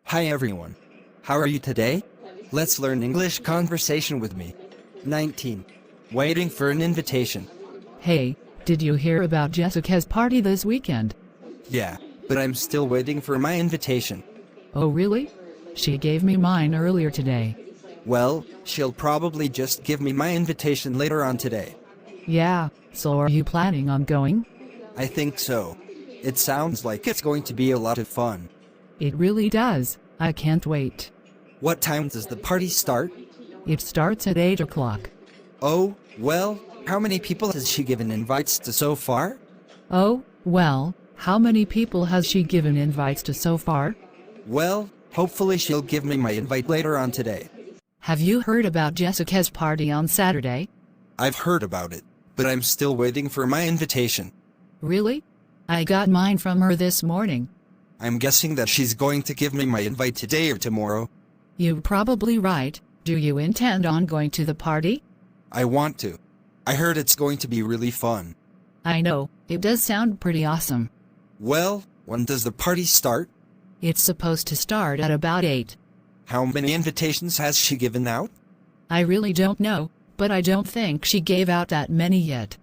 Hi everyone. How are you today? Let's learn English conversation with me. 19. Waiting for an invitation. Hey, did you hear about Jessica's party this weekend? Yeah, but I'm still waiting for my invitation. Oh really? She gave me mine earlier today. Well, she'll probably just give me my invitation later on today. Yeah, so are you planning on going? I think so. It sounds like it's going to be a lot of fun. It really does. I can't wait. What time does the party start? It starts at 8 o'clock. Oh, well, how many people has she given invites to so far? Oh, well, how many people has she given invites to so far? Well, hopefully she'll give me my invite later on today. Have you heard about Jessica's party on Saturday? I've heard about it, but I'm still waiting for my invitation. Really? I got mine from her this morning. I'm guessing that she's going to give me my invite today or tomorrow. You're probably right. Do you intend on going to the party? I want to. I heard it's going to be really fun. I know, it does sound pretty awesome. Well, when does the party start? It's supposed to start at about 8. How many invitations has she given out? I really don't know, but I don't think she gave out that many yet.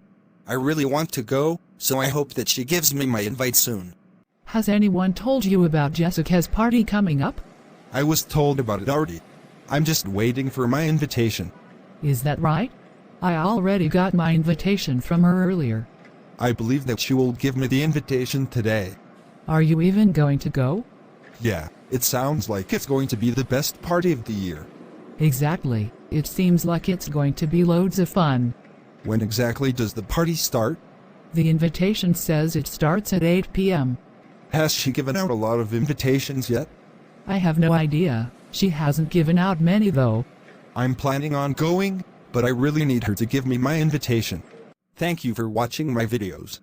I really want to go, so I hope that she gives me my invite soon. Has anyone told you about Jessica's party coming up? I was told about it already. I'm just waiting for my invitation. Is that right? I already got my invitation from her earlier. I believe that she will give me the invitation today. Are you even going to go? Yeah, it sounds like it's going to be the best party of the year. Exactly. It seems like it's going to be loads of fun. When exactly does the party start? The invitation says it starts at 8 p.m. Has she given out a lot of invitations yet? I have no idea. She hasn't given out many though. I'm planning on going, but I really need her to give me my invitation. Thank you for watching my videos.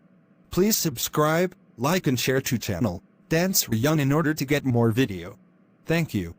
Please subscribe, like and share to channel Sreyoun in order to get more video. Thank you.